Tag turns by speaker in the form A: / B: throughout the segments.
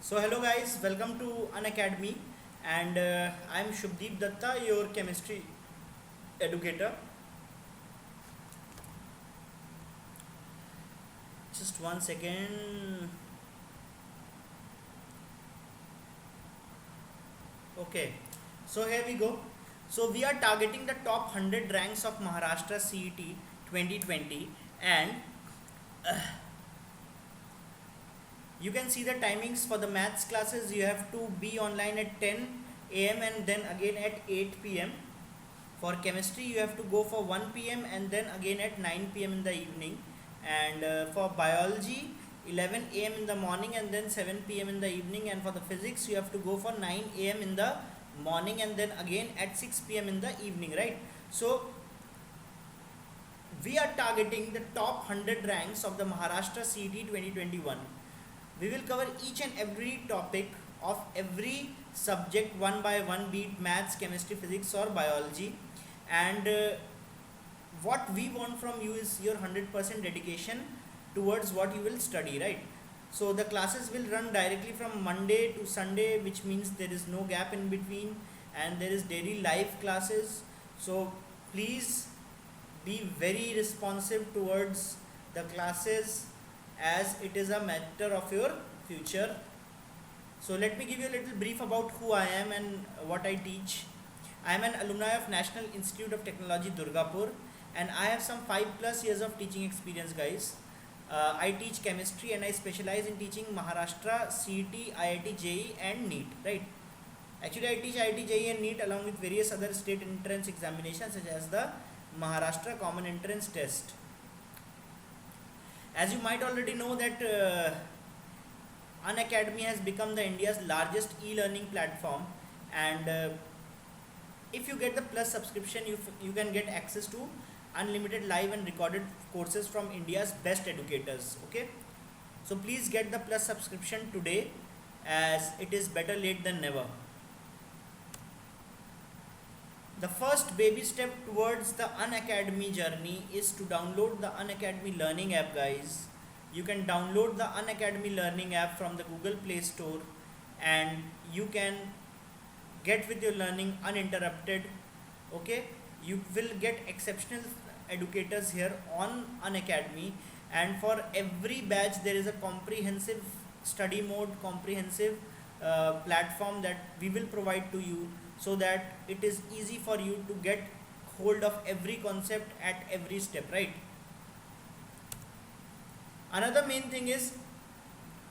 A: So hello guys, welcome to Unacademy, and I'm Shubdeep Datta, your chemistry educator. Just one second. Okay, so here we go. So we are targeting the top 100 ranks of Maharashtra CET 2020, and you can see the timings for the maths classes. You have to be online at 10 a.m. and then again at 8 p.m. For chemistry, you have to go for 1 p.m. and then again at 9 p.m. in the evening. And for biology, 11 a.m. in the morning and then 7 p.m. in the evening. And for the physics, you have to go for 9 a.m. in the morning and then again at 6 p.m. in the evening, right? So we are targeting the top 100 ranks of the Maharashtra CET 2021. We will cover each and every topic of every subject one by one, be it maths, chemistry, physics, or biology. And what we want from you is your 100% dedication towards what you will study, right? So the classes will run directly from Monday to Sunday, which means there is no gap in between, and there is daily live classes. So please be very responsive towards the classes, as it is a matter of your future. So let me give you a little brief about who I am and what I teach. I am an alumni of National Institute of Technology Durgapur, and I have some 5 plus years of teaching experience, guys. I teach chemistry and I specialize in teaching Maharashtra, CET, IIT, JEE and NEET, right? Actually, I teach IIT, JEE and NEET along with various other state entrance examinations such as the Maharashtra Common Entrance Test. As you might already know that Unacademy has become the India's largest e-learning platform, and if you get the plus subscription, you can get access to unlimited live and recorded courses from India's best educators. Okay, so please get the plus subscription today, as it is better late than never. The first baby step towards the Unacademy journey is to download the Unacademy Learning app, guys. You can download the Unacademy Learning app from the Google Play Store, and you can get with your learning uninterrupted. Okay, you will get exceptional educators here on Unacademy, and for every batch there is a comprehensive study mode, comprehensive platform that we will provide to you, so that it is easy for you to get hold of every concept at every step, right? Another main thing is,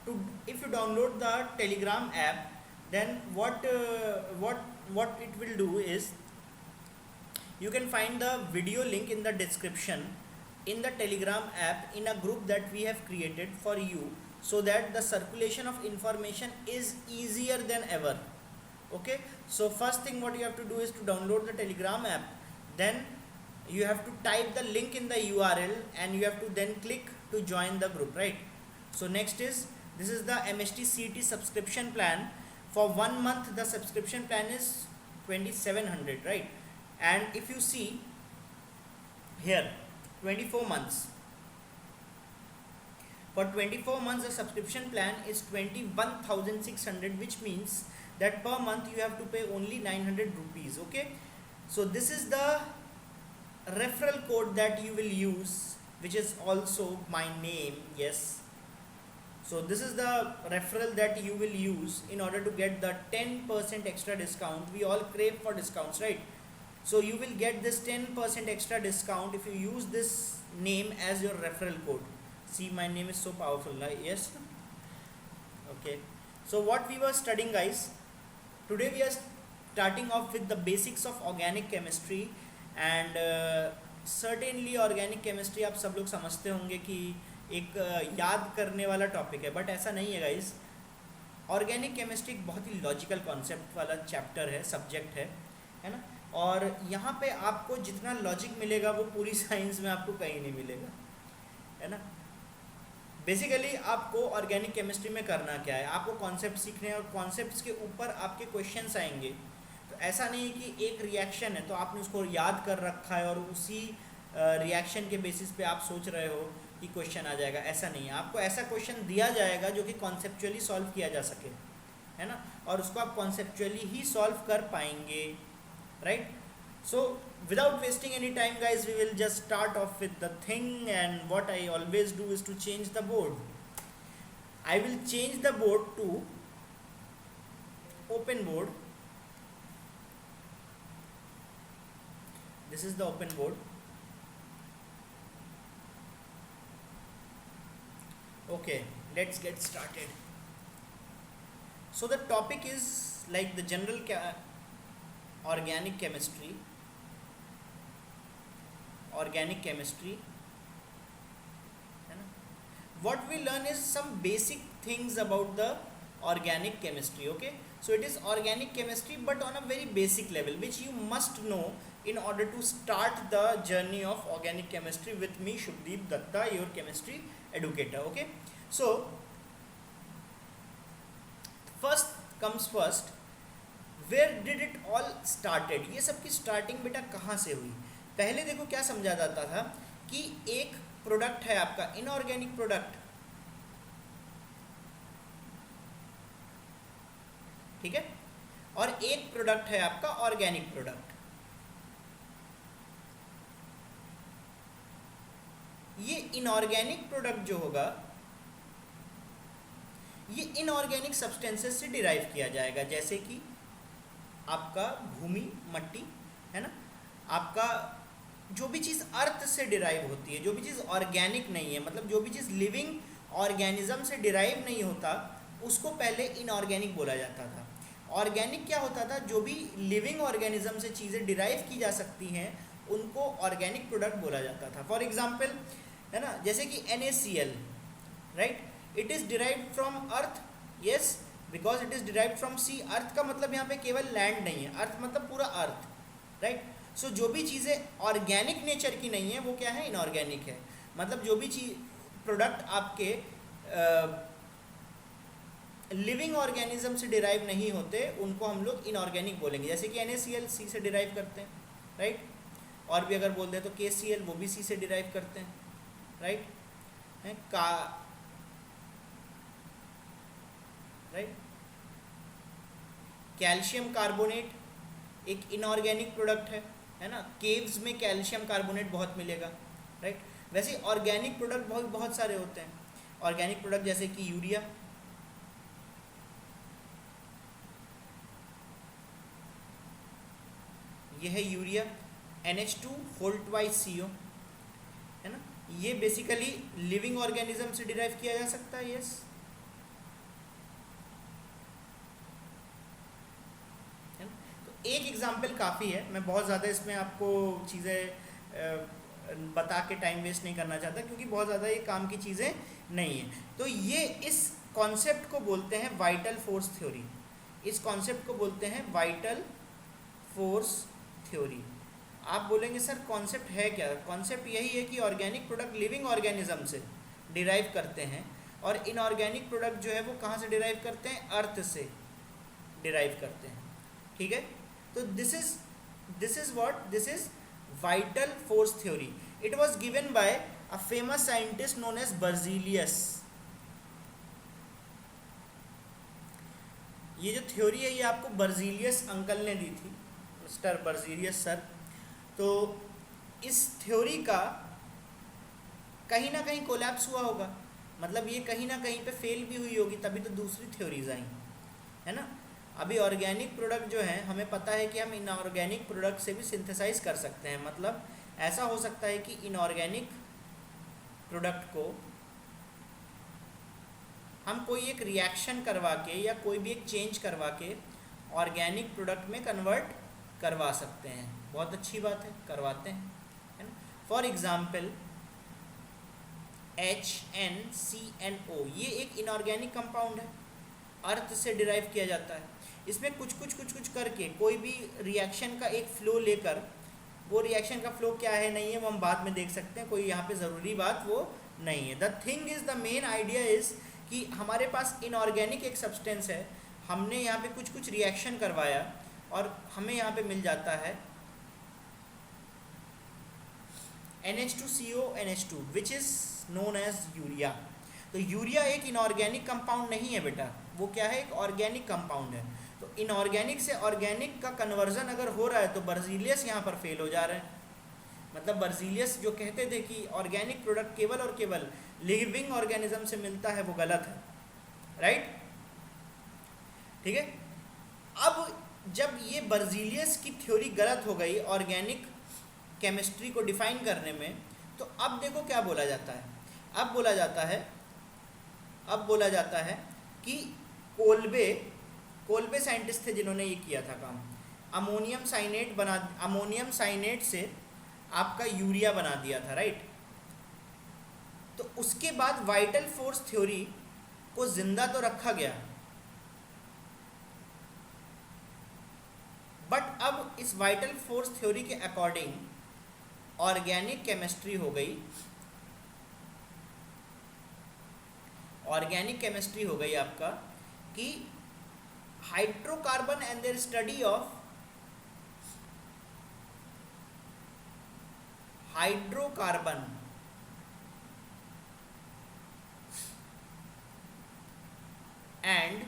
A: to if you download the Telegram app, then what it will do is, you can find the video link in the description in the Telegram app in a group that we have created for you, so that the circulation of information is easier than ever. Okay, so first thing what you have to do is to download the Telegram app, then you have to type the link in the URL and you have to then click to join the group, right? So next is, this is the MST CT subscription plan. For 1 month the subscription plan is 2700, right? And if you see here, 24 months, for 24 months the subscription plan is 21,600, which means that per month you have to pay only 900 rupees. Okay, so this is the referral code that you will use, which is also my name. Yes, so this is the referral that you will use in order to get the 10% extra discount. We all crave for discounts, right? So you will get this 10% extra discount if you use this name as your referral code. See, my name is so powerful, right? Yes. Okay, so what we were studying, guys, today we are starting off with the basics of organic chemistry. And certainly organic chemistry आप सब लोग समझते होंगे कि एक याद करने वाला टॉपिक है, बट ऐसा नहीं है गाइस. ऑर्गेनिक केमिस्ट्री एक बहुत ही लॉजिकल कॉन्सेप्ट वाला चैप्टर है, सब्जेक्ट है ना. और यहाँ पे आपको जितना लॉजिक मिलेगा वो पूरी साइंस में आपको कहीं नहीं मिलेगा, है ना. बेसिकली आपको ऑर्गेनिक केमिस्ट्री में करना क्या है, आपको कॉन्सेप्ट सीखने हैं और कॉन्सेप्ट्स के ऊपर आपके क्वेश्चंस आएंगे. तो ऐसा नहीं है कि एक रिएक्शन है तो आपने उसको याद कर रखा है और उसी रिएक्शन के बेसिस पे आप सोच रहे हो. कि क्वेश्चन आ जाएगा, ऐसा नहीं है। आपको ऐसा क्वेश्चन दिया जाएगा जो कि कॉन्सेप्चुअली सॉल्व किया जा सके, है ना, और उसको आप कॉन्सेप्चुअली ही सॉल्व कर पाएंगे, right. So without wasting any time guys, we will just start off with the thing, and what I always do is to change the board. I will change the board to open board. This is the open board. Okay, let's get started. So the topic is like the general organic chemistry, है ना। What we learn is some basic things about the organic chemistry. Okay, so it is organic chemistry but on a very basic level, which you must know in order to start the journey of organic chemistry with me, Shubdeep Datta, your chemistry educator. Okay, so first comes first, where did it all started? ये सब की starting बेटा कहाँ से हुई? पहले देखो क्या समझा जाता था कि एक प्रोडक्ट है आपका इनऑर्गेनिक प्रोडक्ट, ठीक है, और एक प्रोडक्ट है आपका ऑर्गेनिक प्रोडक्ट। ये इनऑर्गेनिक प्रोडक्ट जो होगा ये इनऑर्गेनिक सब्सटेंसेस से डिराइव किया जाएगा, जैसे कि आपका भूमि, मट्टी, है ना, आपका जो भी चीज़ अर्थ से डिराइव होती है, जो भी चीज़ ऑर्गेनिक नहीं है, मतलब जो भी चीज़ लिविंग ऑर्गेनिज्म से डिराइव नहीं होता, उसको पहले इनऑर्गेनिक बोला जाता था। ऑर्गेनिक क्या होता था? जो भी लिविंग ऑर्गेनिज्म से चीज़ें डिराइव की जा सकती हैं उनको ऑर्गेनिक प्रोडक्ट बोला जाता था। फॉर एग्जाम्पल, है ना, जैसे कि NaCl, right, it is derived from earth, yes, because it is derived from sea. Earth का मतलब यहाँ पे केवल लैंड नहीं है, अर्थ मतलब पूरा अर्थ, राइट। सो जो भी चीज़ें ऑर्गेनिक नेचर की नहीं है वो क्या है? इनऑर्गेनिक है। मतलब जो भी चीज़ प्रोडक्ट आपके लिविंग ऑर्गेनिज्म से डिराइव नहीं होते उनको हम लोग इनऑर्गेनिक बोलेंगे। जैसे कि NaCl सी से डिराइव करते हैं, राइट, और भी अगर बोल दें तो KCl वो भी सी से डिराइव करते हैं, राइट, है राइट। कैल्शियम कार्बोनेट एक इनऑर्गेनिक प्रोडक्ट है ना, केव्स में कैल्शियम कार्बोनेट बहुत मिलेगा, राइट। वैसे ऑर्गेनिक प्रोडक्ट बहुत सारे होते हैं। ऑर्गेनिक प्रोडक्ट जैसे कि यूरिया, ये है urea, NH2 whole twice CO, है ना, ये बेसिकली लिविंग ऑर्गेनिज्म से डिराइव किया जा सकता है, यस। तो एक एग्जाम्पल काफ़ी है, मैं बहुत ज़्यादा इसमें आपको चीज़ें बता के टाइम वेस्ट नहीं करना चाहता क्योंकि बहुत ज़्यादा ये काम की चीज़ें नहीं हैं। तो ये इस कॉन्सेप्ट को बोलते हैं वाइटल फोर्स थ्योरी। इस कॉन्सेप्ट को बोलते हैं वाइटल फोर्स थ्योरी। आप बोलेंगे सर कॉन्सेप्ट है क्या? कॉन्सेप्ट यही है कि ऑर्गेनिक प्रोडक्ट लिविंग ऑर्गेनिज्म से डिराइव करते हैं और इनऑर्गेनिक प्रोडक्ट जो है वो कहाँ से डिराइव करते हैं? अर्थ से डिराइव करते हैं, ठीक है। तो this is vital force theory. It was given by a famous scientist known as Berzelius. ये जो थ्योरी है ये आपको बर्जीलियस अंकल ने दी थी, मिस्टर बर्जीलियस सर। तो इस थ्योरी का कहीं ना कहीं कोलैप्स हुआ होगा, मतलब ये कहीं ना कहीं पे फेल भी हुई होगी, तभी तो दूसरी थ्योरीज आई, है ना। अभी ऑर्गेनिक प्रोडक्ट जो है हमें पता है कि हम इनऑर्गेनिक प्रोडक्ट से भी सिंथेसाइज कर सकते हैं। मतलब ऐसा हो सकता है कि इनऑर्गेनिक प्रोडक्ट को हम कोई एक रिएक्शन करवा के या कोई भी एक चेंज करवा के ऑर्गेनिक प्रोडक्ट में कन्वर्ट करवा सकते हैं। बहुत अच्छी बात है, करवाते हैं, है ना। फॉर एग्जाम्पल HNCNO, ये एक इनऑर्गेनिक कंपाउंड है, अर्थ से डिराइव किया जाता है। इसमें कुछ करके कोई भी रिएक्शन का एक फ्लो लेकर, वो रिएक्शन का फ्लो क्या है नहीं है वो हम बाद में देख सकते हैं, कोई यहाँ पे ज़रूरी बात वो नहीं है। The thing is, the main idea is कि हमारे पास इनऑर्गेनिक एक सब्सटेंस है, हमने यहाँ पे कुछ रिएक्शन करवाया और हमें यहाँ पे मिल जाता है NH2CO NH2 which is known as urea. तो यूरिया एक इनऑर्गेनिक कंपाउंड नहीं है बेटा, वो क्या है, एक ऑर्गेनिक कंपाउंड है। तो इनऑर्गेनिक से ऑर्गेनिक का कन्वर्जन अगर हो रहा है तो बर्जीलियस यहाँ पर फेल हो जा रहा है। मतलब बर्जीलियस जो कहते थे कि ऑर्गेनिक प्रोडक्ट केवल और केवल लिविंग ऑर्गेनिज्म से मिलता है, वो गलत है, राइट। ठीक है, अब जब ये बर्जीलियस की थ्योरी गलत हो गई ऑर्गेनिक केमिस्ट्री को डिफाइन करने में, तो अब देखो क्या बोला जाता है। अब बोला जाता है कि कोल्बे साइंटिस्ट थे जिन्होंने ये किया था काम, अमोनियम साइनेट से आपका यूरिया बना दिया था, राइट। तो उसके बाद वाइटल फोर्स थ्योरी को जिंदा तो रखा गया, बट अब इस वाइटल फोर्स थ्योरी के अकॉर्डिंग ऑर्गेनिक केमिस्ट्री हो गई, आपका कि hydrocarbon and their study of hydrocarbon and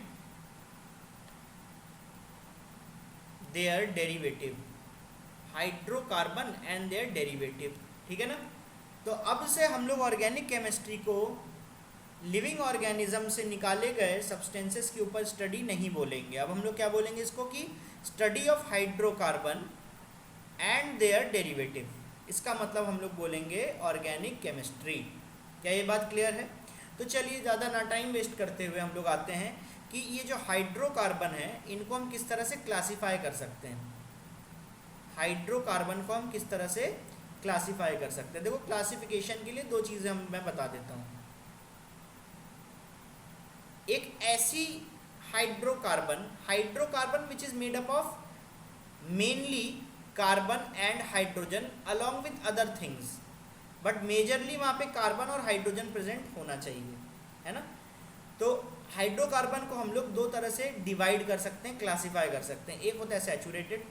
A: their derivative, hydrocarbon and their derivative, ठीक है ना। तो अब से हम लोग ऑर्गेनिक केमिस्ट्री को लिविंग ऑर्गेनिज्म से निकाले गए सब्सटेंसेस के ऊपर स्टडी नहीं बोलेंगे। अब हम लोग क्या बोलेंगे इसको कि study of hydrocarbon and their derivative. इसका मतलब हम लोग बोलेंगे ऑर्गेनिक केमिस्ट्री। क्या ये बात क्लियर है? तो चलिए ज़्यादा ना टाइम वेस्ट करते हुए हम लोग आते हैं कि ये जो हाइड्रोकार्बन है इनको हम किस तरह से क्लासीफाई कर सकते हैं। हाइड्रोकार्बन को हम किस तरह से क्लासीफाई कर सकते हैं। देखो क्लासिफिकेशन के लिए दो चीज़ें मैं बता देता हूँ। एक ऐसी hydrocarbon which is made up of mainly carbon and hydrogen along with other things, but majorly वहाँ पे कार्बन और हाइड्रोजन प्रेजेंट होना चाहिए, है ना। तो हाइड्रोकार्बन को हम लोग दो तरह से डिवाइड कर सकते हैं, क्लासीफाई कर सकते हैं। एक होता है सैचुरेटेड,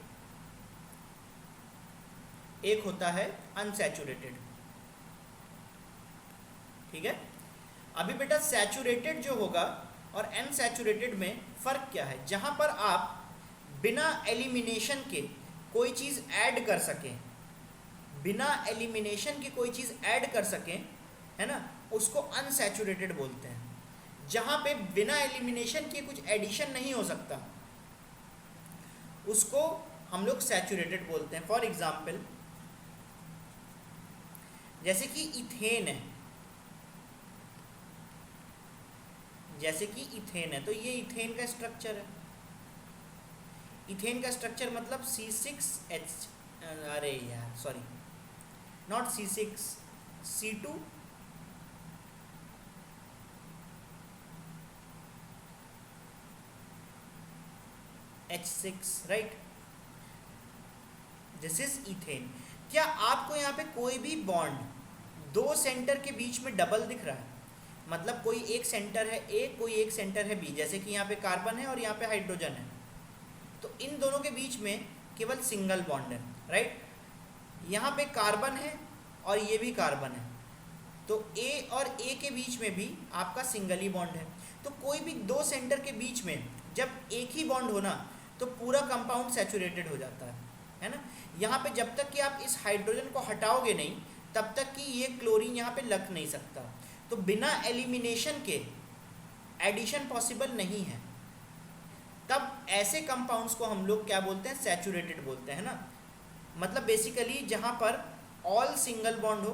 A: एक होता है अनसैचुरेटेड, ठीक है। अभी बेटा सैचुरेटेड जो होगा और अनसैचुरेटेड में फ़र्क क्या है? जहाँ पर आप बिना एलिमिनेशन के कोई चीज़ ऐड कर सकें, बिना एलिमिनेशन के कोई चीज़ ऐड कर सकें, है ना, उसको अनसैचुरेटेड बोलते हैं। जहाँ पे बिना एलिमिनेशन के कुछ एडिशन नहीं हो सकता उसको हम लोग सैचुरेटेड बोलते हैं। फॉर एग्जाम्पल जैसे कि इथेन है, तो ये इथेन का स्ट्रक्चर है। इथेन का स्ट्रक्चर मतलब C6H, अरे यार sorry, not C6, C2H6, right. This is ethane. क्या आपको यहाँ पे कोई भी बॉन्ड दो सेंटर के बीच में डबल दिख रहा है? मतलब कोई एक सेंटर है ए, कोई एक सेंटर है बी, जैसे कि यहाँ पे कार्बन है और यहाँ पे हाइड्रोजन है, तो इन दोनों के बीच में केवल सिंगल बॉन्ड है, राइट। यहाँ पे कार्बन है और ये भी कार्बन है, तो ए और ए के बीच में भी आपका सिंगल ही बॉन्ड है। तो कोई भी दो सेंटर के बीच में जब एक ही बॉन्ड होना तो पूरा कंपाउंड सैचुरेटेड हो जाता है ना। यहाँ पे जब तक कि आप इस हाइड्रोजन को हटाओगे नहीं तब तक कि ये क्लोरीन यहाँ पे लग नहीं सकता। तो बिना एलिमिनेशन के एडिशन पॉसिबल नहीं है। तब ऐसे कंपाउंड्स को हम लोग क्या बोलते हैं? सैचुरेटेड बोलते हैं ना। मतलब बेसिकली जहाँ पर ऑल सिंगल बॉन्ड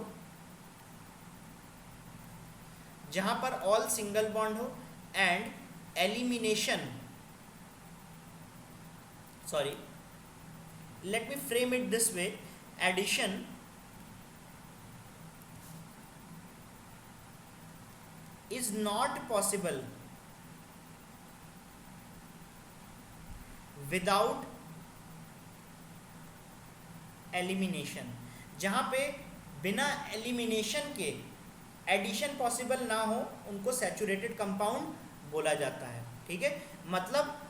A: हो, and elimination, sorry let me frame it this way, addition is not possible without elimination। जहाँ पे बिना एलिमिनेशन के एडिशन पॉसिबल ना हो उनको सैचुरेटेड कंपाउंड बोला जाता है, ठीक है। मतलब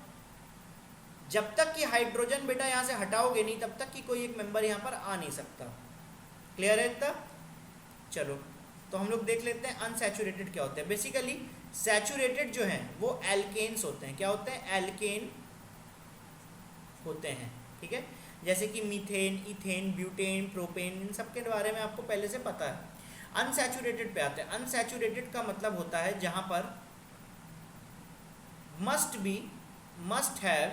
A: जब तक कि हाइड्रोजन बेटा यहाँ से हटाओगे नहीं तब तक कि कोई एक मेंबर यहाँ पर आ नहीं सकता। क्लियर है इतना? चलो तो हम लोग देख लेते हैं अनसैचुरेटेड क्या होते हैं। बेसिकली सैचुरेटेड जो हैं वो एल्केन्स होते हैं। क्या होते हैं? एल्केन होते हैं। ठीक है, जैसे कि मीथेन, इथेन, ब्यूटेन, प्रोपेन, इन सब के बारे में आपको पहले से पता है। अनसैचुरेटेड पे आते हैं। अनसैचुरेटेड का मतलब होता है जहां पर must have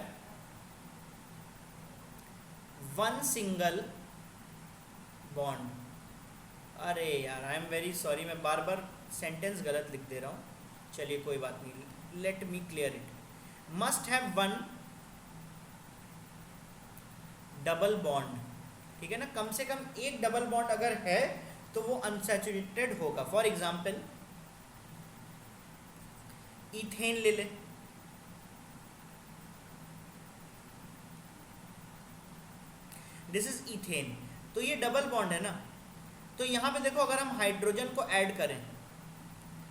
A: one single bond. अरे यार आई एम वेरी सॉरी, मैं बार बार सेंटेंस गलत लिख दे रहा हूँ। चलिए कोई बात नहीं, let me clear it. Must have one double bond. ठीक है ना, कम से कम एक डबल बॉन्ड अगर है तो वो अनसैचुरेटेड होगा। फॉर एग्जाम्पल इथेन ले ले, दिस इज इथेन, तो ये डबल बॉन्ड है ना। तो यहाँ पे देखो अगर हम हाइड्रोजन को ऐड करें,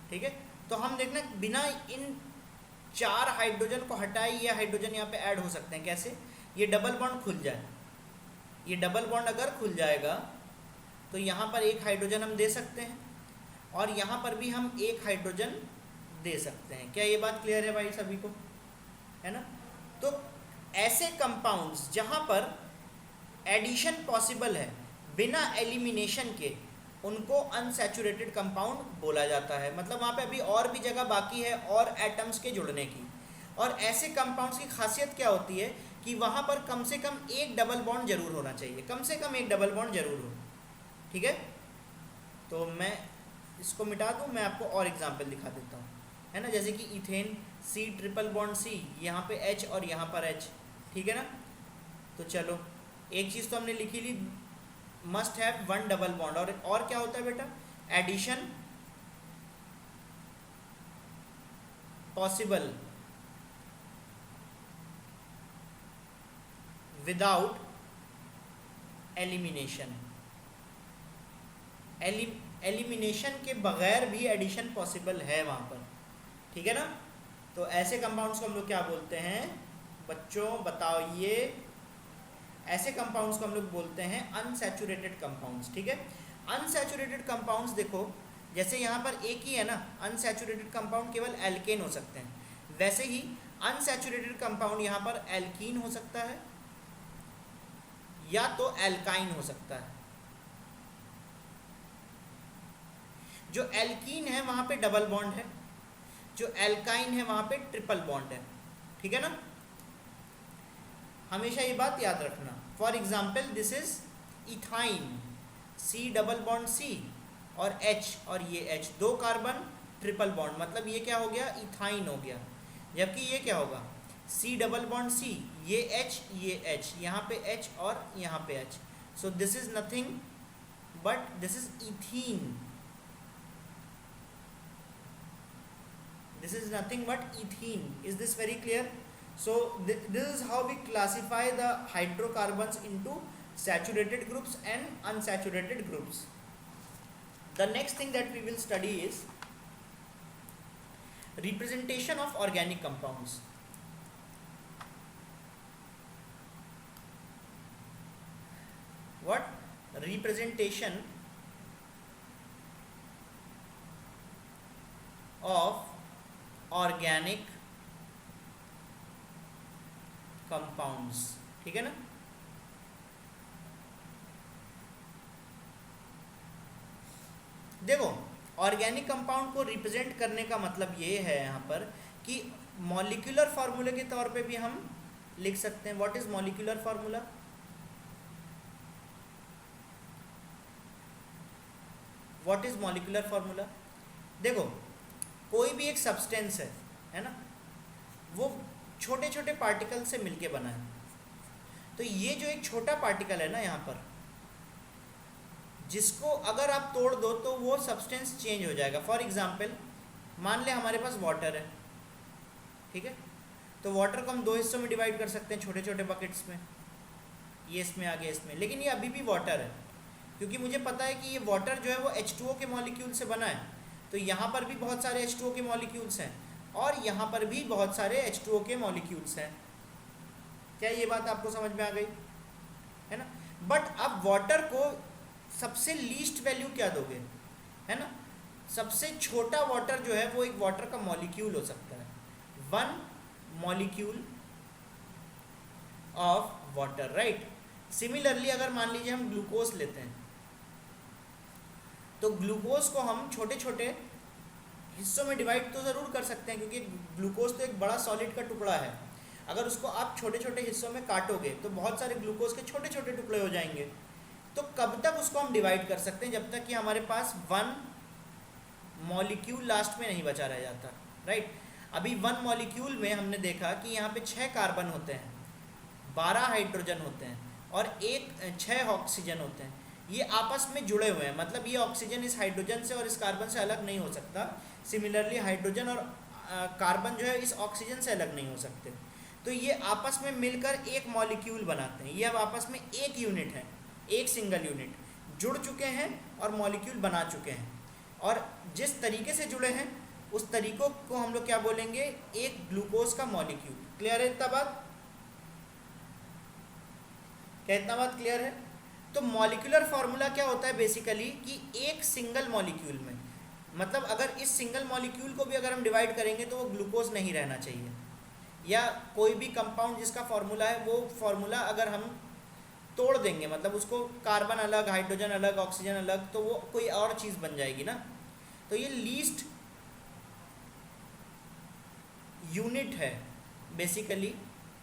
A: ठीक है, तो हम देखना बिना इन 4 हाइड्रोजन को हटाए ये हाइड्रोजन यहाँ पे ऐड हो सकते हैं। कैसे? ये डबल बॉन्ड खुल जाए। ये डबल बॉन्ड अगर खुल जाएगा तो यहाँ पर एक हाइड्रोजन हम दे सकते हैं और यहाँ पर भी हम एक हाइड्रोजन दे सकते हैं। क्या ये बात क्लियर है भाई सभी को? है ना। तो ऐसे कंपाउंड्स जहाँ पर एडिशन पॉसिबल है बिना एलिमिनेशन के, उनको अनसैचुरेटेड कंपाउंड बोला जाता है। मतलब वहाँ पे अभी और भी जगह बाकी है और एटम्स के जुड़ने की। और ऐसे कंपाउंड्स की खासियत क्या होती है कि वहाँ पर कम से कम एक डबल बॉन्ड जरूर होना चाहिए, कम से कम एक डबल बॉन्ड जरूर हो। ठीक है, तो मैं इसको मिटा दूँ, मैं आपको और एग्जाम्पल दिखा देता हूँ, है ना। जैसे कि ethane C triple bond C, यहाँ पे H और यहाँ पर H। ठीक है ना। तो चलो एक चीज़ तो हमने लिखी ली, must have one double bond. और क्या होता है बेटा? Addition possible without elimination. Elimination के बगैर भी एडिशन पॉसिबल है वहाँ पर। ठीक है ना। तो ऐसे कंपाउंड्स को हम लोग क्या बोलते हैं बच्चों, बताओ ये? ऐसे कंपाउंड्स को हम लोग बोलते हैं अनसैचुरेटेड कंपाउंड्स। ठीक है, अनसैचुरेटेड कंपाउंड्स देखो जैसे यहाँ पर एक ही है ना, अनसैचुरेटेड कंपाउंड केवल एल्केन हो सकते हैं। वैसे ही अनसैचुरेटेड कंपाउंड यहाँ पर एल्कीन हो सकता है या तो एल्काइन हो सकता है। जो एल्कीन है वहाँ पे डबल बॉन्ड है, जो एल्काइन है वहाँ पे ट्रिपल बॉन्ड है। ठीक है ना, हमेशा ये बात याद रखना। For example this is ethyne, C double bond C और H, और ये H, 2 कार्बन ट्रिपल बॉन्ड, मतलब ये क्या हो गया? इथाइन हो गया। जबकि ये क्या होगा? C डबल बॉन्ड C, ये H, ये H, यहाँ पे H और यहाँ पे H। So this is nothing but this is ethene, this is nothing but ethene. Is this very clear? So this is how we classify the hydrocarbons into saturated groups and unsaturated groups. The next thing that we will study is representation of organic compounds. What? Representation of organic compounds. ठीक है ना। देखो organic compound को represent करने का मतलब ये है यहाँ पर कि मॉलिक्यूलर फार्मूले के तौर पे भी हम लिख सकते हैं। What is molecular formula? What is molecular formula? देखो कोई भी एक सब्सटेंस है ना, वो छोटे छोटे पार्टिकल से मिलके बना है। तो ये जो एक छोटा पार्टिकल है ना यहाँ पर, जिसको अगर आप तोड़ दो तो वो सब्सटेंस चेंज हो जाएगा। फॉर एग्जांपल मान ले हमारे पास वाटर है, ठीक है, तो वाटर को हम 2 हिस्सों में डिवाइड कर सकते हैं, छोटे छोटे बकेट्स में, ये इसमें आ गया इसमें, लेकिन ये अभी भी वाटर है क्योंकि मुझे पता है कि ये वाटर जो है वो H2O के मॉलिक्यूल से बना है। तो यहाँ पर भी बहुत सारे H2O के मॉलिक्यूल्स हैं और यहाँ पर भी बहुत सारे H2O के मॉलिक्यूल्स हैं। क्या ये बात आपको समझ में आ गई? है ना। बट अब वाटर को सबसे लीस्ट वैल्यू क्या दोगे? है ना। सबसे छोटा वाटर जो है वो एक वाटर का मॉलिक्यूल हो सकता है, 1 molecule of water, right. Similarly अगर मान लीजिए हम ग्लूकोज लेते हैं, तो ग्लूकोज को हम छोटे छोटे हिस्सों में डिवाइड तो ज़रूर कर सकते हैं, क्योंकि ग्लूकोज तो एक बड़ा सॉलिड का टुकड़ा है। अगर उसको आप छोटे छोटे हिस्सों में काटोगे तो बहुत सारे ग्लूकोज के छोटे छोटे टुकड़े हो जाएंगे। तो कब तक उसको हम डिवाइड कर सकते हैं, जब तक कि हमारे पास 1 मॉलिक्यूल लास्ट में नहीं बचा रह जाता, राइट। अभी 1 मॉलिक्यूल में हमने देखा कि यहाँ पे 6 कार्बन होते हैं, 12 हाइड्रोजन होते हैं और 6 ऑक्सीजन होते हैं। ये आपस में जुड़े हुए हैं, मतलब ये ऑक्सीजन इस हाइड्रोजन से और इस कार्बन से अलग नहीं हो सकता। सिमिलरली हाइड्रोजन और कार्बन जो है इस ऑक्सीजन से अलग नहीं हो सकते। तो ये आपस में मिलकर एक मॉलिक्यूल बनाते हैं। ये अब आपस में एक यूनिट है, एक सिंगल यूनिट जुड़ चुके हैं और मॉलिक्यूल बना चुके हैं। और जिस तरीके से जुड़े हैं उस तरीकों को हम लोग क्या बोलेंगे, एक ग्लूकोज का मॉलिक्यूल। क्लियर है इतना बात? क्या इतना बात क्लियर है? तो मॉलिक्यूलर फार्मूला क्या होता है बेसिकली, कि एक सिंगल मॉलिक्यूल में, मतलब अगर इस सिंगल मॉलिक्यूल को भी अगर हम डिवाइड करेंगे तो वो ग्लूकोज नहीं रहना चाहिए, या कोई भी कंपाउंड जिसका फार्मूला है वो फार्मूला अगर हम तोड़ देंगे, मतलब उसको कार्बन अलग, हाइड्रोजन अलग, ऑक्सीजन अलग, तो वो कोई और चीज़ बन जाएगी ना। तो ये लीस्ट यूनिट है बेसिकली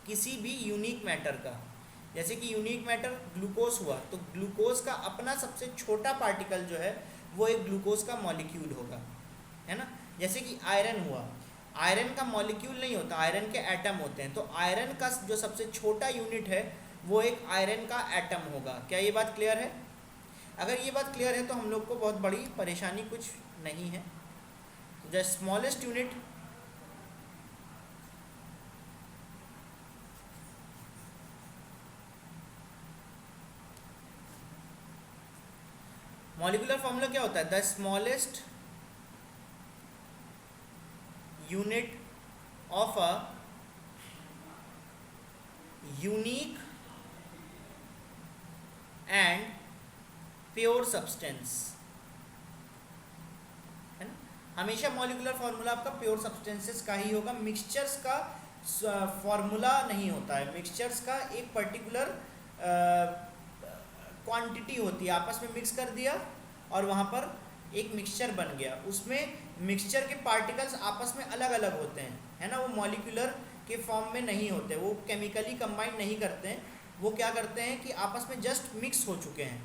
A: किसी भी यूनिक मैटर का। जैसे कि यूनिक मैटर ग्लूकोज हुआ, तो ग्लूकोज का अपना सबसे छोटा पार्टिकल जो है वो एक ग्लूकोज का मॉलिक्यूल होगा, है ना। जैसे कि आयरन हुआ, आयरन का मॉलिक्यूल नहीं होता, आयरन के एटम होते हैं। तो आयरन का जो सबसे छोटा यूनिट है वो एक आयरन का एटम होगा। क्या ये बात क्लियर है? अगर ये बात क्लियर है तो हम लोग को बहुत बड़ी परेशानी कुछ नहीं है। The smallest unit molecular formula क्या होता है, the smallest unit of a unique and pure substance, है ना। हमेशा मॉलिक्यूलर फार्मूला आपका प्योर सब्सटेंसेस का ही होगा, मिक्सचर्स का फॉर्मूला नहीं होता है। मिक्सचर्स का एक पर्टिकुलर क्वांटिटी होती है, आपस में मिक्स कर दिया और वहाँ पर एक मिक्सचर बन गया। उसमें मिक्सचर के पार्टिकल्स आपस में अलग अलग होते हैं, है ना। वो मॉलिक्यूलर के फॉर्म में नहीं होते, वो केमिकली कंबाइन नहीं करते हैं। वो क्या करते हैं कि आपस में जस्ट मिक्स हो चुके हैं,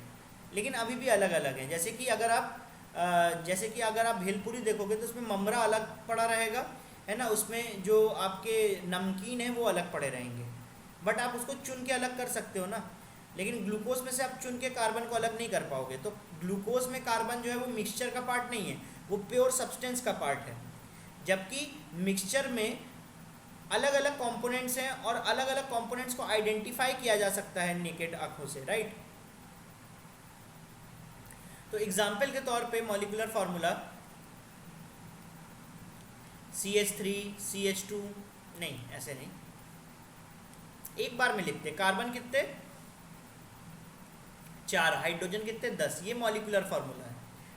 A: लेकिन अभी भी अलग अलग हैं। जैसे कि अगर आप भेलपुरी देखोगे तो उसमें ममरा अलग पड़ा रहेगा, है ना। उसमें जो आपके नमकीन है वो अलग पड़े रहेंगे, बट आप उसको चुन के अलग कर सकते हो ना। लेकिन ग्लूकोज में से आप चुन के कार्बन को अलग नहीं कर पाओगे। तो ग्लूकोज में कार्बन जो है वो मिक्सचर का पार्ट नहीं है, वो प्योर सब्सटेंस का पार्ट है। जबकि मिक्सचर में अलग अलग कंपोनेंट्स हैं और अलग अलग कंपोनेंट्स को आइडेंटिफाई किया जा सकता है नेकेड आंखों से, राइट। तो एग्जाम्पल के तौर पे मॉलिक्यूलर फार्मूला CH3 CH2, नहीं ऐसे नहीं, एक बार में लिखते। कार्बन कितने 4, हाइड्रोजन कितने 10, ये मॉलिक्यूलर फार्मूला है,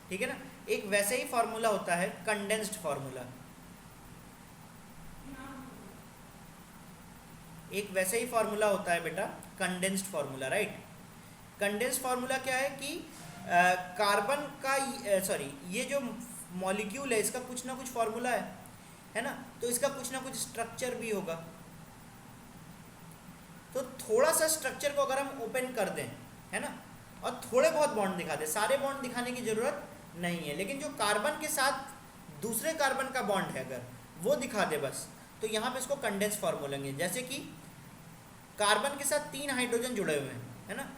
A: ठीक है ना। एक वैसे ही फार्मूला होता है कंडेंस्ड फार्मूला, एक वैसे ही फार्मूला होता है बेटा condensed formula, right. Condensed formula क्या है कि कार्बन का ये जो मॉलिक्यूल है इसका कुछ ना कुछ फार्मूला है ना। तो इसका कुछ ना कुछ स्ट्रक्चर भी होगा। तो थोड़ा सा स्ट्रक्चर को अगर हम ओपन कर दें, है ना, और थोड़े बहुत बॉन्ड दिखा दें, सारे बॉन्ड दिखाने की ज़रूरत नहीं है, लेकिन जो कार्बन के साथ दूसरे कार्बन का बॉन्ड है अगर वो दिखा दे बस, तो यहाँ पे इसको कंडेंस फार्मूला लेंगे। जैसे कि कार्बन के साथ 3 हाइड्रोजन जुड़े हुए हैं, है ना।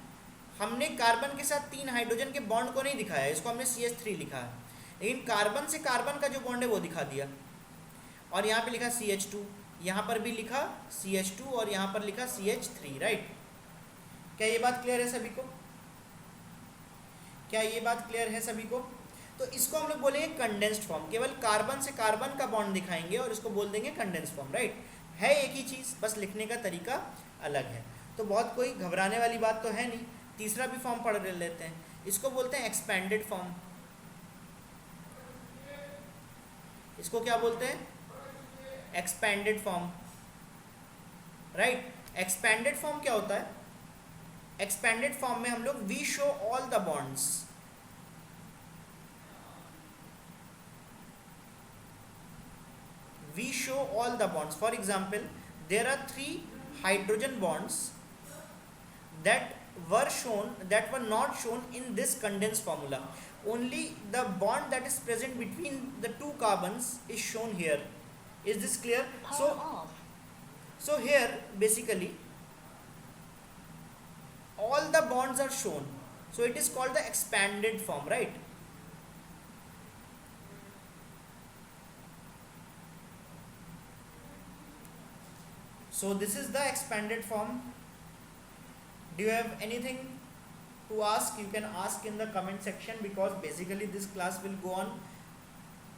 A: हमने कार्बन के साथ 3 हाइड्रोजन के बॉन्ड को नहीं दिखाया, इसको हमने CH3 लिखा है, लेकिन कार्बन से कार्बन का जो बॉन्ड है वो दिखा दिया। और यहाँ पे लिखा CH2, यहाँ पर भी लिखा CH2 और यहाँ पर लिखा CH3, राइट। क्या ये बात क्लियर है सभी को? क्या ये बात क्लियर है सभी को? तो इसको हम लोग बोलेंगे कंडेंस्ड फॉर्म। केवल कार्बन से कार्बन का बॉन्ड दिखाएंगे और इसको बोल देंगे कंडेंस्ड फॉर्म, राइट। है एक ही चीज़, बस लिखने का तरीका अलग है। तो बहुत कोई घबराने वाली बात तो है नहीं। तीसरा भी फॉर्म पढ़ लेते हैं, इसको बोलते हैं एक्सपेंडेड फॉर्म। इसको क्या बोलते हैं? Expanded form, right. Expanded form क्या होता है? एक्सपेंडेड फॉर्म में हम लोग we show all the bonds, we show all the bonds. For example, there are 3 hydrogen bonds that were not shown in this condensed formula. Only the bond that is present between the 2 carbons is shown here. Is this clear? So here basically all the bonds are shown, so it is called the expanded form, right? So this is the expanded form. Do you have anything to ask? You can ask in the comment section, because basically this class will go on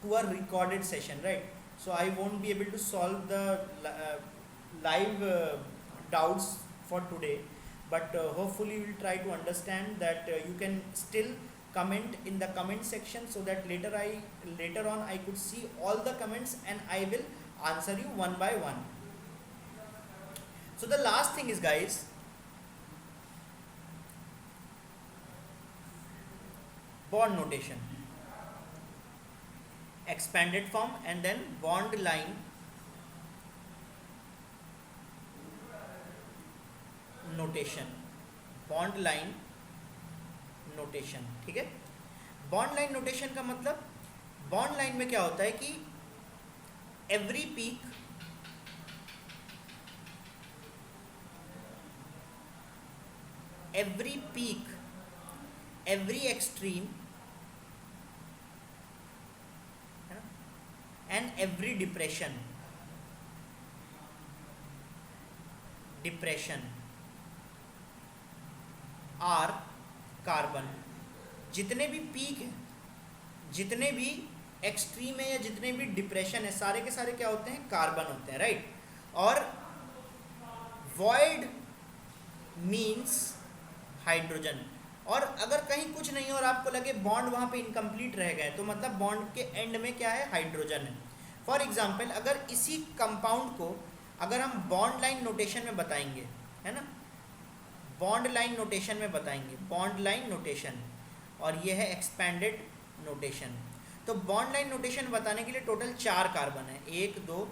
A: to a recorded session, right? So I won't be able to solve the live doubts for today, but hopefully you will try to understand that. You can still comment in the comment section, so that later on I could see all the comments and I will answer you one by one. So the last thing is, guys, bond notation. Expanded form and then bond line notation. Bond line notation, ठीक है। Bond line notation का मतलब, bond line में क्या होता है कि every peak every extreme and every depression are carbon. जितने भी पीक है, जितने भी एक्सट्रीम है या जितने भी डिप्रेशन है, सारे के सारे क्या होते हैं? कार्बन होते हैं, राइट। और वॉइड मीन्स हाइड्रोजन। और अगर कहीं कुछ नहीं है और आपको लगे बॉन्ड वहाँ पे इनकम्प्लीट रह गए, तो मतलब बॉन्ड के एंड में क्या है? हाइड्रोजन है। फॉर एग्जांपल, अगर इसी कंपाउंड को अगर हम बॉन्ड लाइन नोटेशन में बताएंगे, है ना, बॉन्ड लाइन नोटेशन में बताएंगे, बॉन्ड लाइन नोटेशन, और ये है एक्सपेंडेड नोटेशन। तो बॉन्ड लाइन नोटेशन बताने के लिए टोटल 4 कार्बन है, 1 2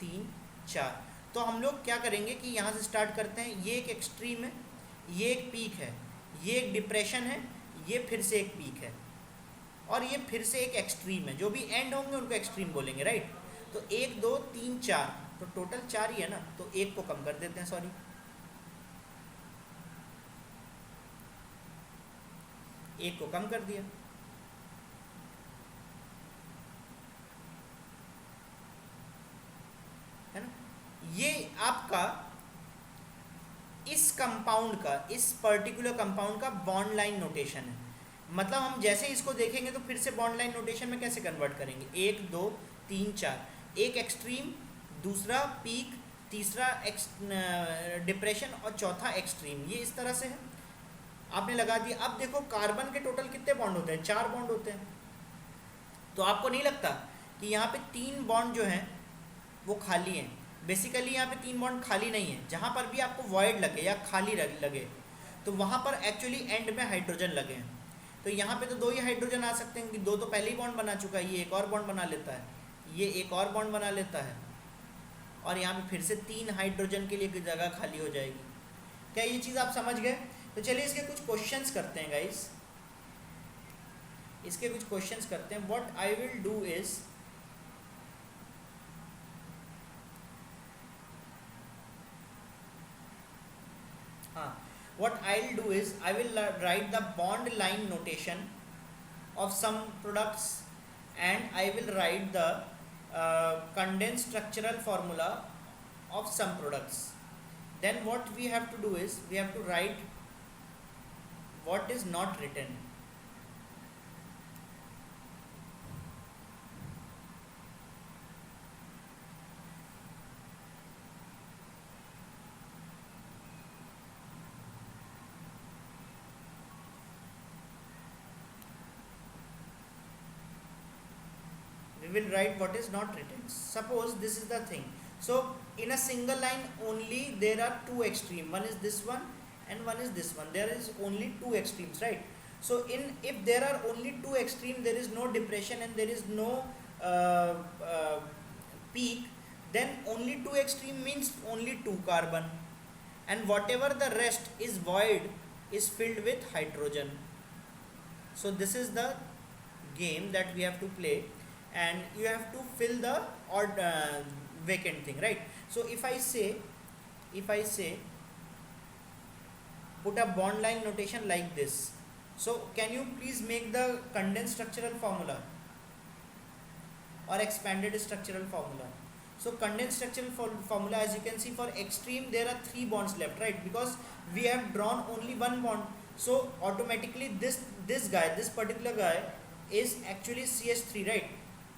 A: 3 4। तो हम लोग क्या करेंगे कि यहाँ से स्टार्ट करते हैं। ये एक एक्सट्रीम है, ये एक पीक है, ये एक डिप्रेशन है, ये फिर से एक पीक है, और ये फिर से एक एक्सट्रीम है। जो भी एंड होंगे उनको एक्सट्रीम बोलेंगे, राइट। तो 1 2 3 4, तो टोटल 4 ही है ना, तो 1 को कम कर देते हैं, सॉरी, एक को कम कर दिया, है ना। ये आपका इस कंपाउंड का, इस पर्टिकुलर कंपाउंड का बॉन्ड लाइन नोटेशन है। मतलब हम जैसे इसको देखेंगे तो फिर से बॉन्ड लाइन नोटेशन में कैसे कन्वर्ट करेंगे? 1 2 3 4, एक एक्सट्रीम, दूसरा पीक, तीसरा डिप्रेशन और चौथा एक्सट्रीम, ये इस तरह से है। आपने लगा दिया। अब देखो कार्बन के टोटल कितने बॉन्ड होते हैं? 4 बॉन्ड होते हैं। तो आपको नहीं लगता कि यहाँ पे 3 बॉन्ड जो हैं वो खाली हैं? बेसिकली यहाँ पे 3 बॉन्ड खाली नहीं है। जहाँ पर भी आपको वॉइड लगे या खाली लगे, तो वहाँ पर एक्चुअली एंड में हाइड्रोजन लगे हैं। तो यहाँ पे तो 2 ही हाइड्रोजन आ सकते हैं, कि 2 तो पहले ही बॉन्ड बना चुका है, ये एक और बॉन्ड बना लेता है, ये एक और बॉन्ड बना लेता है, और यहाँ पे फिर से 3 हाइड्रोजन के लिए जगह खाली हो जाएगी। क्या ये चीज़ आप समझ गए? तो चलिए इसके कुछ क्वेश्चंस करते हैं, गाइस। इसके कुछ क्वेश्चंस करते हैं। What I will do is, what I'll do is I will write the bond line notation of some products, and I will write the condensed structural formula of some products. Then what we have to do is we have to write what is not written. We will write what is not written. Suppose this is the thing. So in a single line only there are two extremes. One is this one and one is this one. There is only two extremes, right? So in if there are only two extremes, there is no depression and there is no uh, uh, peak. Then only two extreme means only two carbon, and whatever the rest is void is filled with hydrogen. So this is the game that we have to play, and you have to fill the odd vacant thing, right? So if I say put a bond line notation like this. So can you please make the condensed structural formula or expanded structural formula? So condensed structural formula, as you can see, for extreme there are three bonds left, right? Because we have drawn only one bond, so automatically this particular guy is actually CH3, right?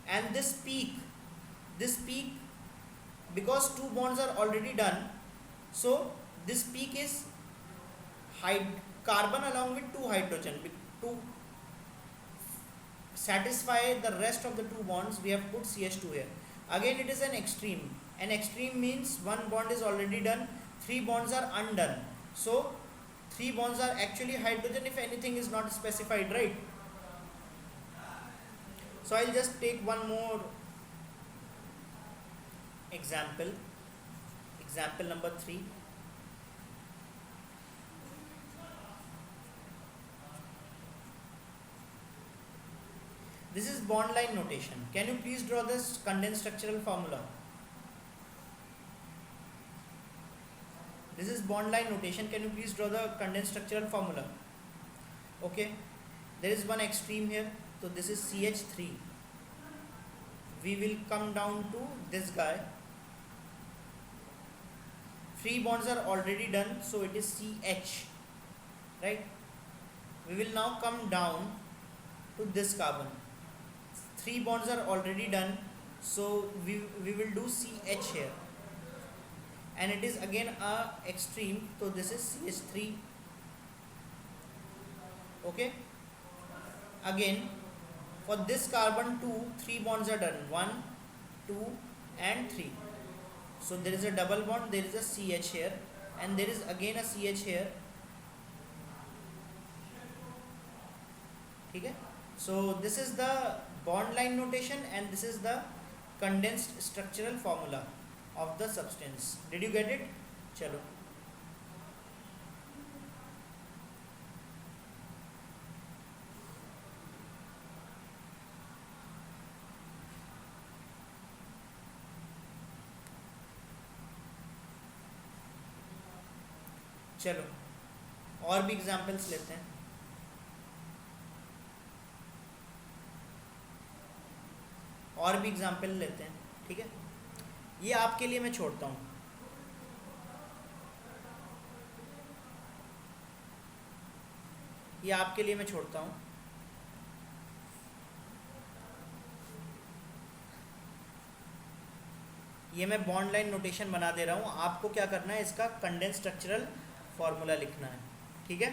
A: And this peak, because two bonds are already done, so this peak is carbon along with two hydrogen. To satisfy the rest of the two bonds, we have put CH2 here. Again, it is an extreme. An extreme means one bond is already done, three bonds are undone. So three bonds are actually hydrogen if anything is not specified, right? So I'll just take one more example. Example number 3. This is bond line notation. Can you please draw this condensed structural formula? This is bond line notation. Can you please draw the condensed structural formula? Okay. There is one extreme here. So this is CH3. We will come down to this guy. Three bonds are already done. So it is CH. Right. We will now come down to this carbon. Three bonds are already done, so we will do CH here, and it is again a extreme, so this is CH3. Okay, again for this carbon 2, three bonds are done, 1, 2 and 3. So there is a double bond, there is a CH here, and there is again a CH here. Okay, so this is the bond line notation and this is the condensed structural formula of the substance. Did you get it? Chalo. चलो और भी examples लेते हैं. और भी example लेते हैं, ठीक है? ये आपके लिए मैं छोड़ता हूँ. ये आपके लिए मैं छोड़ता हूँ. ये मैं बॉन्ड लाइन नोटेशन बना दे रहा हूँ. आपको क्या करना है, इसका कंडेंस स्ट्रक्चरल फॉर्मूला लिखना है, ठीक है?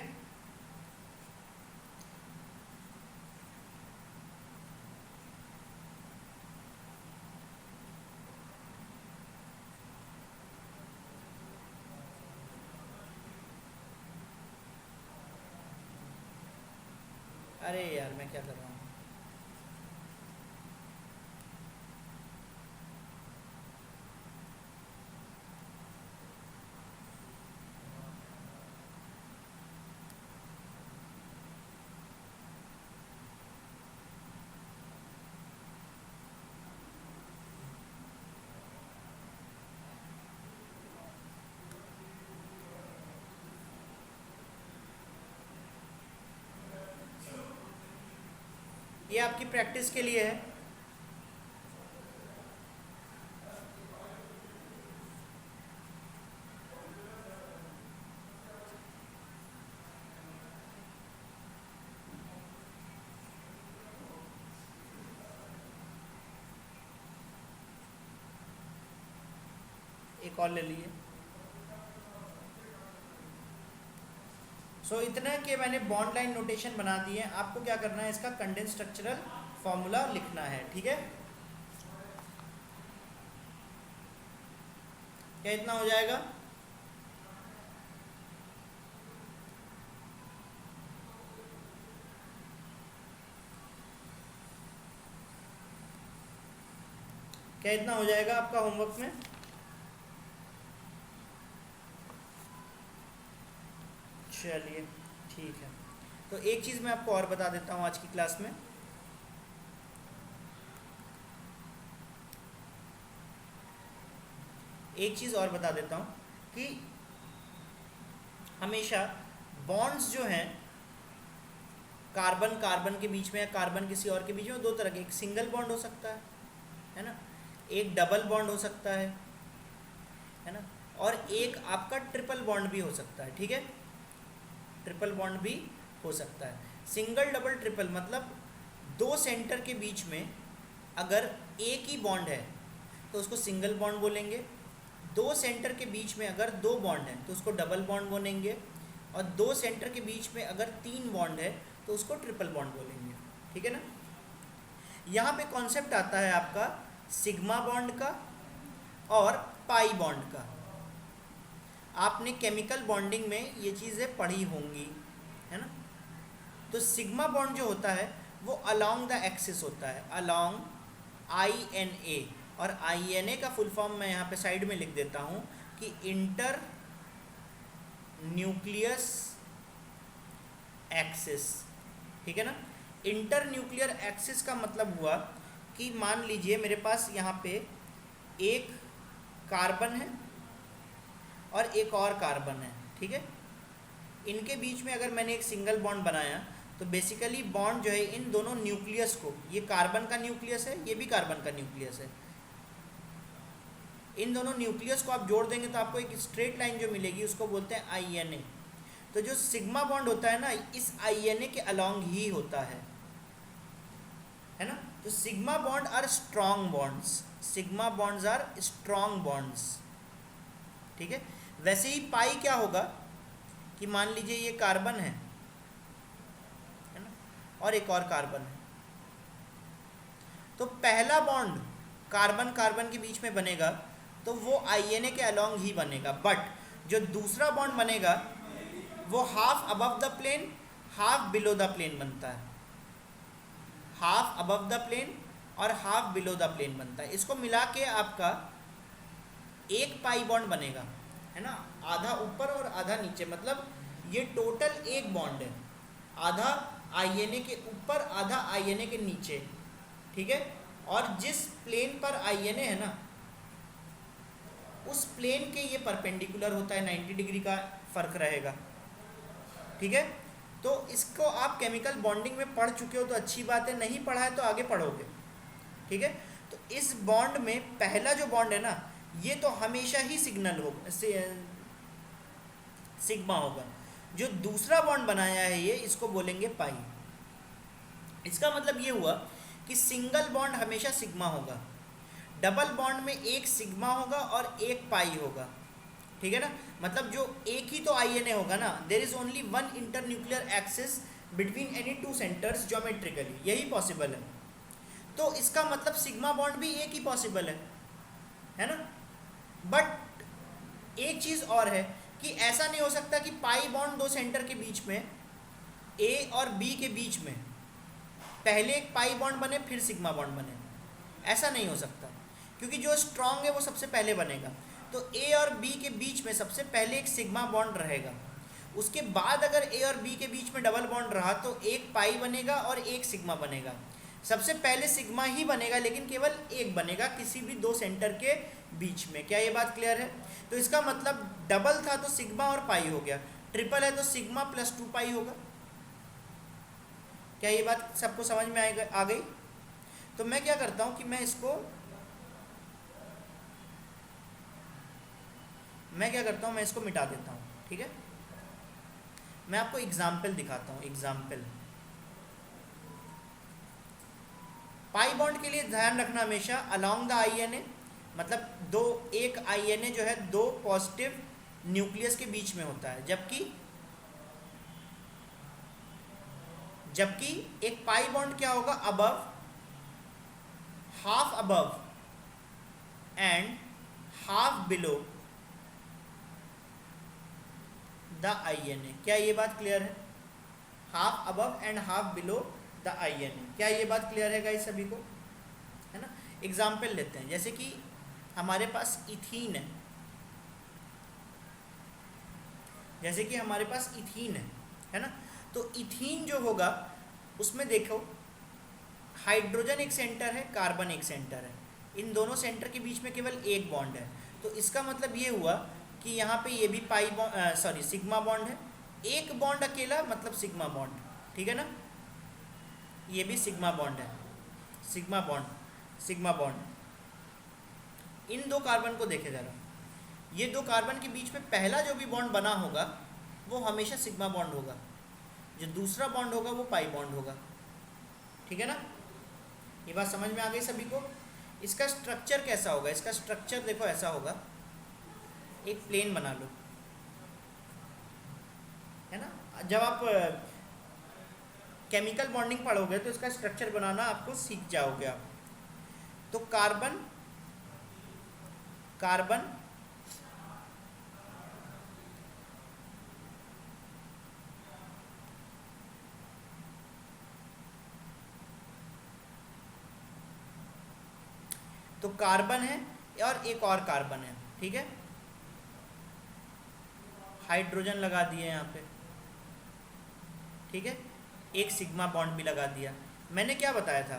A: अरे यार मैं क्या कर रहा हूँ. ये आपकी प्रैक्टिस के लिए है. एक और ले लिए. सो इतना कि मैंने बॉन्ड लाइन नोटेशन बना दी है. आपको क्या करना है, इसका कंडेंस स्ट्रक्चरल फॉर्मूला लिखना है, ठीक है? क्या इतना हो जाएगा? क्या इतना हो जाएगा आपका होमवर्क में? चलिए ठीक है। तो एक चीज़ मैं आपको और बता देता हूँ आज की क्लास में। एक चीज़ और बता देता हूँ कि हमेशा बॉन्ड्स जो हैं कार्बन कार्बन के बीच में या कार्बन किसी और के बीच में, दो तरह के, एक सिंगल बॉन्ड हो सकता है ना, एक डबल बॉन्ड हो सकता है ना, और एक आपका ट्रिपल बॉन्ड भी हो सकता है। ठीक है, ट्रिपल बॉन्ड भी हो सकता है। सिंगल डबल ट्रिपल मतलब दो सेंटर के बीच में अगर एक ही बॉन्ड है तो उसको सिंगल बॉन्ड बोलेंगे, दो सेंटर के बीच में अगर दो बॉन्ड है तो उसको डबल बॉन्ड बोलेंगे, और दो सेंटर के बीच में अगर तीन बॉन्ड है तो उसको ट्रिपल बॉन्ड बोलेंगे। ठीक है ना। यहाँ पे कॉन्सेप्ट आता है आपका सिग्मा बॉन्ड का और पाई बॉन्ड का। आपने केमिकल बॉन्डिंग में ये चीज़ें पढ़ी होंगी, है ना। तो सिग्मा बॉन्ड जो होता है वो अलोंग द एक्सिस होता है, अलोंग INA, और INA का फुल फॉर्म मैं यहाँ पे साइड में लिख देता हूँ कि इंटर न्यूक्लियस एक्सिस। ठीक है ना। इंटर न्यूक्लियर एक्सिस का मतलब हुआ कि मान लीजिए मेरे पास यहाँ पे एक कार्बन है और एक और कार्बन है। ठीक है, इनके बीच में अगर मैंने एक सिंगल बॉन्ड बनाया तो बेसिकली बॉन्ड जो है इन दोनों न्यूक्लियस को, ये कार्बन का न्यूक्लियस है, ये भी कार्बन का न्यूक्लियस है, इन दोनों न्यूक्लियस को आप जोड़ देंगे तो आपको एक स्ट्रेट लाइन जो मिलेगी उसको बोलते हैं INA। तो जो सिग्मा बॉन्ड होता है ना, इस INA के अलोंग ही होता है ना। तो sigma bond are strong bonds, sigma bonds are strong bonds. ठीक है, वैसे ही पाई क्या होगा कि मान लीजिए ये कार्बन है ना, और एक और कार्बन है, तो पहला बॉन्ड कार्बन कार्बन के बीच में बनेगा तो वो INA के अलोंग ही बनेगा, बट जो दूसरा बॉन्ड बनेगा वो half above the plane half below the plane बनता है, हाफ अबव द प्लेन और हाफ बिलो द प्लेन बनता है। इसको मिला के आपका एक पाई बॉन्ड बनेगा, है ना, आधा ऊपर और आधा नीचे, मतलब ये टोटल एक बॉन्ड है, आधा INA के ऊपर आधा INA के नीचे। ठीक है, और जिस प्लेन पर INA है ना उस प्लेन के ये परपेंडिकुलर होता है, 90 डिग्री का फर्क रहेगा। ठीक है, तो इसको आप केमिकल बॉन्डिंग में पढ़ चुके हो तो अच्छी बात है, नहीं पढ़ा है तो आगे पढ़ोगे। ठीक है, तो इस बॉन्ड में पहला जो बॉन्ड है ना ये तो हमेशा ही सिग्नल होगा, सिग्मा होगा। जो दूसरा बॉन्ड बनाया है ये, इसको बोलेंगे पाई। इसका मतलब ये हुआ कि सिंगल बॉन्ड हमेशा सिग्मा होगा, डबल बॉन्ड में एक सिग्मा होगा और एक पाई होगा। ठीक है ना, मतलब जो एक ही तो INA होगा ना, there is only one inter nuclear axis between any two centres geometrically, यही पॉसिबल है। तो इसका मतलब सिग्मा बॉन्ड भी एक ही पॉसिबल है ना। बट एक चीज़ और है कि ऐसा नहीं हो सकता कि पाई बॉन्ड दो सेंटर के बीच में A और B के बीच में पहले एक पाई बॉन्ड बने फिर सिग्मा बॉन्ड बने, ऐसा नहीं हो सकता, क्योंकि जो स्ट्रॉन्ग है वो सबसे पहले बनेगा। तो A और B के बीच में सबसे पहले एक सिग्मा बॉन्ड रहेगा, उसके बाद अगर A और B के बीच में डबल बॉन्ड रहा तो एक पाई बनेगा और एक सिग्मा बनेगा। सबसे पहले सिग्मा ही बनेगा लेकिन केवल एक बनेगा किसी भी दो सेंटर के बीच में। क्या ये बात क्लियर है? तो इसका मतलब डबल था तो सिग्मा और पाई हो गया, ट्रिपल है तो सिग्मा प्लस 2 पाई होगा। क्या ये बात सबको समझ में आ गई? तो मैं क्या करता हूँ कि मैं इसको मिटा देता हूँ। ठीक है, मैं आपको एग्जाम्पल दिखाता हूँ। एग्जाम्पल पाई बॉन्ड के लिए ध्यान रखना हमेशा अलोंग द INA, मतलब एक INA जो है दो पॉजिटिव न्यूक्लियस के बीच में होता है, जबकि एक पाई बॉन्ड क्या होगा, above, half above and half below the INA। क्या ये बात क्लियर है? Half above and half below the INA। क्या ये बात क्लियर है गाइस सभी को? है ना। एग्जाम्पल लेते हैं, जैसे कि हमारे पास इथीन है, जैसे कि हमारे पास इथीन है ना। तो इथीन जो होगा उसमें देखो हाइड्रोजन एक सेंटर है, कार्बन एक सेंटर है, इन दोनों सेंटर के बीच में केवल एक बॉन्ड है। तो इसका मतलब ये हुआ कि यहाँ पे ये भी pi bond sorry sigma bond है, एक बॉन्ड अकेला मतलब सिग्मा बॉन्ड, ठीक है ना। ये भी सिग्मा बॉन्ड है, सिग्मा बॉन्ड, सिग्मा बॉन्ड। इन दो कार्बन को देखे जरा, ये दो कार्बन के बीच में पहला जो भी बॉन्ड बना होगा वो हमेशा सिग्मा बॉन्ड होगा, जो दूसरा बॉन्ड होगा वो पाई बॉन्ड होगा, ठीक है ना। ये बात समझ में आ गई सभी को? इसका स्ट्रक्चर कैसा होगा? इसका स्ट्रक्चर देखो ऐसा होगा, एक प्लेन बना लो, है ना। जब आप केमिकल बॉन्डिंग पढ़ोगे तो इसका स्ट्रक्चर बनाना आपको सीख जाओगे आप। तो कार्बन कार्बन तो कार्बन है और एक और कार्बन है, ठीक है। हाइड्रोजन लगा दिए यहाँ पे, ठीक है। एक सिग्मा बॉन्ड भी लगा दिया। मैंने क्या बताया था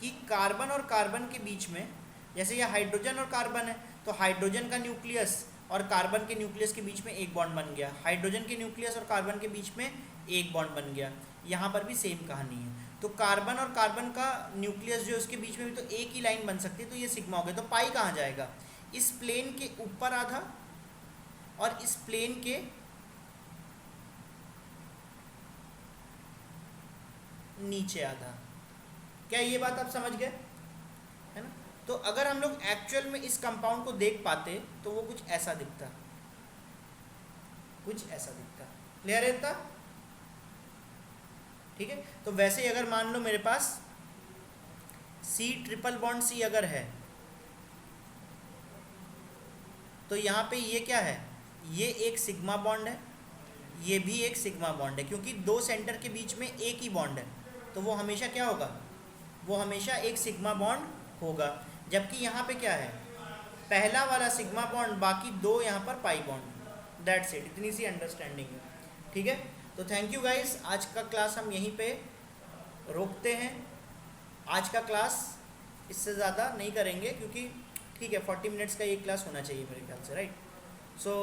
A: कि कार्बन और कार्बन के बीच में, जैसे ये हाइड्रोजन और कार्बन है तो हाइड्रोजन का न्यूक्लियस और कार्बन के न्यूक्लियस के बीच में एक बॉन्ड बन गया, हाइड्रोजन के न्यूक्लियस और कार्बन के बीच में एक बॉन्ड बन गया। यहाँ पर भी सेम कहानी है। तो कार्बन और कार्बन का न्यूक्लियस जो उसके बीच में भी तो एक ही लाइन बन सकती है, तो ये सिग्मा हो गया। तो पाई कहाँ जाएगा? इस प्लेन के ऊपर आधा और इस प्लेन के नीचे आधा। क्या ये बात आप समझ गए? है ना। तो अगर हम लोग एक्चुअल में इस कंपाउंड को देख पाते तो वो कुछ ऐसा दिखता, कुछ ऐसा दिखता। क्लियर है इतना? ठीक है। तो वैसे ही अगर मान लो मेरे पास C ट्रिपल बॉन्ड C अगर है तो यहाँ पे ये क्या है? ये एक सिग्मा बॉन्ड है, ये भी एक सिग्मा बॉन्ड है, क्योंकि दो सेंटर के बीच में एक ही बॉन्ड है तो वो हमेशा क्या होगा? वो हमेशा एक सिग्मा बॉन्ड होगा। जबकि यहाँ पे क्या है? पहला वाला सिग्मा बॉन्ड, बाकी दो यहाँ पर पाई बॉन्ड। दैट्स इट, इतनी सी अंडरस्टैंडिंग है, ठीक है। तो थैंक यू गाइस, आज का क्लास हम यहीं पे रोकते हैं। आज का क्लास इससे ज़्यादा नहीं करेंगे क्योंकि ठीक है 40 मिनट्स का ये क्लास होना चाहिए मेरे ख्याल से, right. So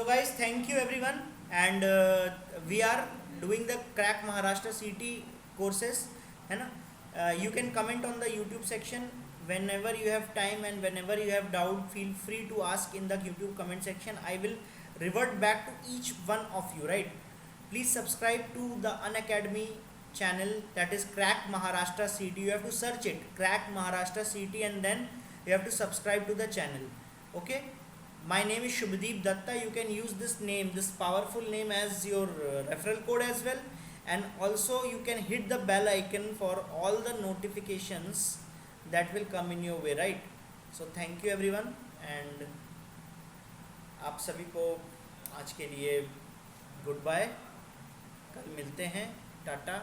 A: guys, thank you everyone, and we are doing the crack Maharashtra CT courses, है ना। You can comment on the YouTube section whenever you have time, and whenever you have doubt feel free to ask in the YouTube comment section. I will revert back to each one of you, right. Please subscribe to the Unacademy channel, that is Crack Maharashtra CT. You have to search it, Crack Maharashtra CT, and then you have to subscribe to the channel, okay. My name is Shubhadeep Datta. You can use this name, this powerful name, as your referral code as well, and also you can hit the bell icon for all the notifications that will come in your way, right. So thank you everyone, and आप सभी को आज के लिए good bye, कल मिलते हैं, टाटा।